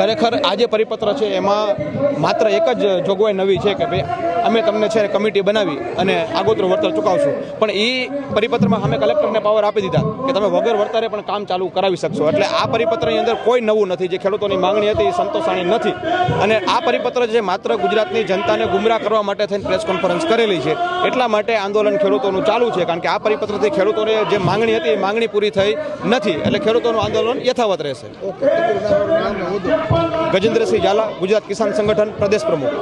ખરેખર આ જે પરિપત્ર છે એમાં માત્ર એક જ જોગવાઈ નવી છે કે ભાઈ અમે તમને છે કમિટી બનાવી અને આગોતરું વળતર ચૂકવશું, પણ એ પરિપત્રમાં અમે કલેક્ટરને પાવર આપી દીધા કે તમે વગર વળતરે પણ કામ ચાલુ કરાવી શકશો. એટલે આ પરિપત્રની અંદર કોઈ નવું નથી. જે ખેડૂતોની માંગણી હતી એ સંતોષાણી નથી. અને આ પરિપત્ર જે માત્ર ગુજરાતની જનતાને ગુમરાહ કરવા માટે થઈને પ્રેસ કોન્ફરન્સ કરેલી છે, એટલા માટે આંદોલન ખેડૂતોનું ચાલુ છે. કારણ કે આ પરિપત્રથી ખેડૂતોને જે માંગણી હતી એ માંગણી પૂરી થઈ નથી. એટલે ખેડૂતોનું આંદોલન યથાવત રહેશે. ગજેન્દ્રસિંહ ઝાલા, ગુજરાત કિસાન સંગઠન પ્રદેશ પ્રમુખ.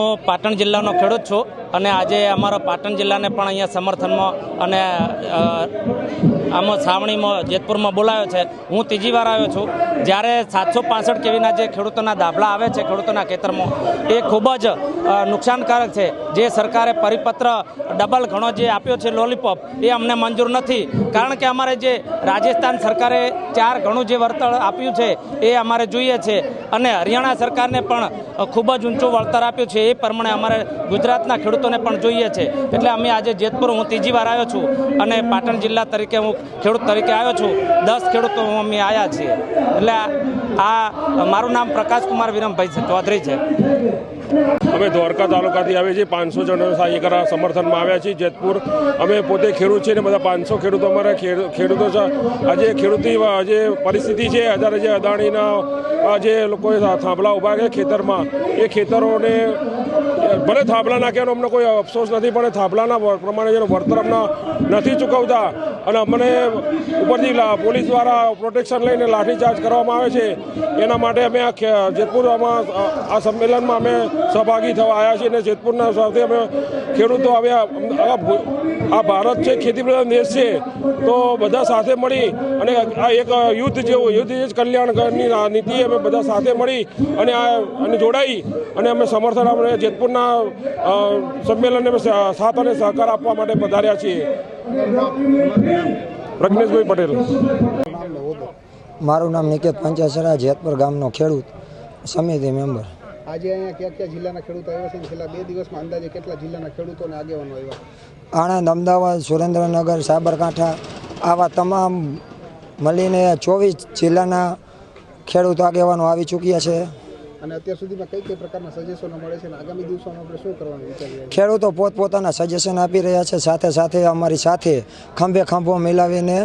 હું પાટણ જિલ્લાનો ખેડૂત છું અને આજે અમારા પાટણ જિલ્લાને પણ અહીંયા સમર્થનમાં અને આમાં છાવણીમાં જેતપુરમાં બોલાવ્યો છે. હું ત્રીજી વાર આવ્યો છું. જ્યારે 765 કેવીના જે ખેડૂતોના દાખલા આવે છે ખેડૂતોના ખેતરમાં, એ ખૂબ જ નુકસાનકારક છે. જે સરકારે પરિપત્ર ડબલ ઘણો જે આપ્યો છે લોલીપોપ, એ અમને મંજૂર નથી. કારણ કે અમારે જે રાજસ્થાન સરકારે 4 ગણું જે વળતર આપ્યું છે એ અમારે જોઈએ છે, અને હરિયાણા સરકારને પણ ખૂબ જ ઊંચું વળતર આપ્યું છે. એ પ્રમાણે અમારે ગુજરાતના ખેડૂતોને પણ જોઈએ છે. એટલે અમે આજે જેતપુર, હું ત્રીજી વાર આવ્યો છું અને પાટણ જિલ્લા તરીકે હું ખેડૂત તરીકે આવ્યો છું. 10 ખેડૂતો અમે આવ્યા છીએ. એટલે આ મારું નામ પ્રકાશકુમાર વિરમભાઈ ચૌધરી છે. અમે દ્વારકા તાલુકાથી આવીએ છીએ. 500 જણો એકરા સમર્થનમાં આવ્યા છીએ જેતપુર. અમે પોતે ખેડૂત છીએ ને બધા 500 ખેડૂતો અમારા ખેડૂતો છે. આજે ખેડૂતી જે પરિસ્થિતિ છે, અત્યારે જે અદાણીના જે લોકોએ થાંભલા ઊભા છે ખેતરમાં, એ ખેતરોને ભલે થાંભલા નાખ્યાનો અમને કોઈ અફસોસ નથી, પણ થાંભલાના પ્રમાણે જેનું વળતર અમને નથી ચૂકવતા અને અમને ઉપરથી પોલીસ દ્વારા પ્રોટેક્શન લઈને લાઠીચાર્જ કરવામાં આવે છે. એના માટે અમે આ જેતપુરમાં આ સંમેલનમાં અમે સહભાગી થવા આવ્યા છીએ અને જેતપુરના સાથે અમે ખેડૂતો આવ્યા. આ ભારત છે ખેતી પ્રધાન દેશ છે, તો બધા સાથે મળી અને આ એક યુદ્ધ જેવું યુદ્ધ જ કલ્યાણની નીતિ અમે બધા સાથે મળી અને જોડાઈ અને અમે સમર્થન આપણે જેતપુરના સંમેલનને સાથ અને સહકાર આપવા માટે પધાર્યા છીએ. પ્રજ્ઞેશભાઈ પટેલ. મારું નામ નિકેત પંચાસરા, જેતપુર ગામનો ખેડૂત સમિતિ મેમ્બર. આજે અહીંયા કયા જિલ્લાના ખેડૂતો આવ્યા છે? છેલ્લા 2 દિવસમાં અંદાજે કેટલા જિલ્લાના ખેડૂતો અને આગેવાનો આવ્યા? આણંદ, અમદાવાદ, સુરેન્દ્રનગર, સાબરકાંઠા, આવા તમામ મળીને 24 જિલ્લાના ખેડૂત આગેવાનો આવી ચૂક્યા છે. અને અત્યાર સુધીમાં કઈ પ્રકારના સજેશનો મળે છે અને આગામી દિવસોમાં આપણે શું કરવાનું વિચારી રહ્યા છીએ? ખેડૂતો પોતપોતાના સજેશન આપી રહ્યા છે. સાથે સાથે અમારી સાથે ખંભે ખંભો મિલાવીને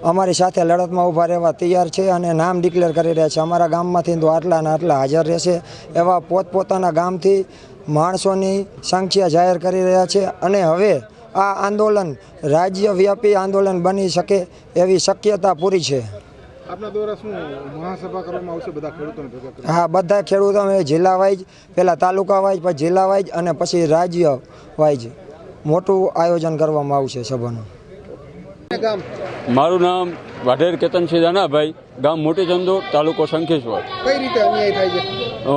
અમારી સાથે લડતમાં ઊભા રહેવા તૈયાર છે અને નામ ડિક્લેર કરી રહ્યા છે. અમારા ગામમાંથી તો આટલા ને આટલા હાજર રહેશે એવા પોતપોતાના ગામથી માણસોની સંખ્યા જાહેર કરી રહ્યા છે. અને હવે આ આંદોલન રાજ્યવ્યાપી આંદોલન બની શકે એવી શક્યતા પૂરી છે. આપના દ્વારા શું મહાસભા કરવામાં આવશે બધા ખેડૂતોને ભેગા કરી? હા, બધા ખેડૂતો જિલ્લા વાઇઝ, પહેલાં તાલુકા વાઇઝ, પછી જિલ્લા વાઇઝ અને પછી રાજ્ય વાઇઝ મોટું આયોજન કરવામાં આવશે સભાનું. મારું નામ વાઢેર કેતનસિંહ દાનાભાઈ, ગામ મોટી ચંદોર, તાલુકો શંખેશ્વર. કઈ રીતે અન્યાય થાય છે?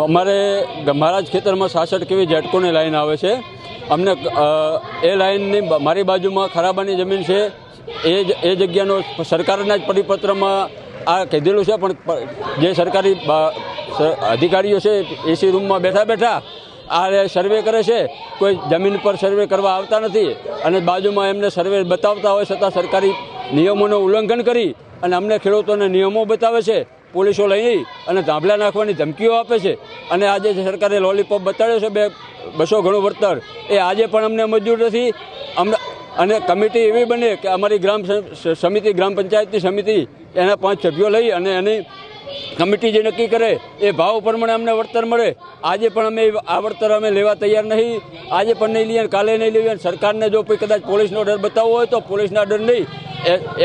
અમારે મારા જ ખેતરમાં 66 કેવી જેટકોની લાઈન આવે છે. અમને એ લાઈનની મારી બાજુમાં ખરાબાની જમીન છે. એ જગ્યાનો સરકારના જ પરિપત્રમાં આ કીધેલું છે, પણ જે સરકારી અધિકારીઓ છે એસી રૂમમાં બેઠા બેઠા આ સર્વે કરે છે. કોઈ જમીન પર સર્વે કરવા આવતા નથી અને બાજુમાં એમને સર્વે બતાવતા હોય છતાં સરકારી નિયમોનું ઉલ્લંઘન કરી અને અમને ખેડૂતોને નિયમો બતાવે છે. પોલીસો લઈ અને ધાંભલા નાખવાની ધમકીઓ આપે છે. અને આજે સરકારે લોલીપોપ બતાડ્યો છે 200 ગણું વળતર, એ આજે પણ અમને મંજૂર નથી. અને કમિટી એવી બને કે અમારી ગ્રામ પંચાયતની સમિતિ એના 5 સભ્યો લઈ અને એની કમિટી જે નક્કી કરે એ ભાવ પ્રમાણે અમને વળતર મળે. આજે પણ અમે આ વળતર અમે લેવા તૈયાર નહીં. આજે પણ નહીં લઈએ, કાલે નહીં લઈએ. સરકારને જો કોઈ કદાચ પોલીસનો ડર બતાવવો હોય તો પોલીસના ડર નહીં,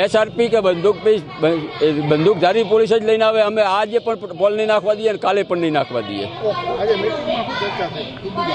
SRP કે બંદૂકધારી પોલીસ જ લઈને આવે. અમે આજે પણ પોલ નહીં નાખવા દઈએ અને કાલે પણ નહીં નાખવા દઈએ.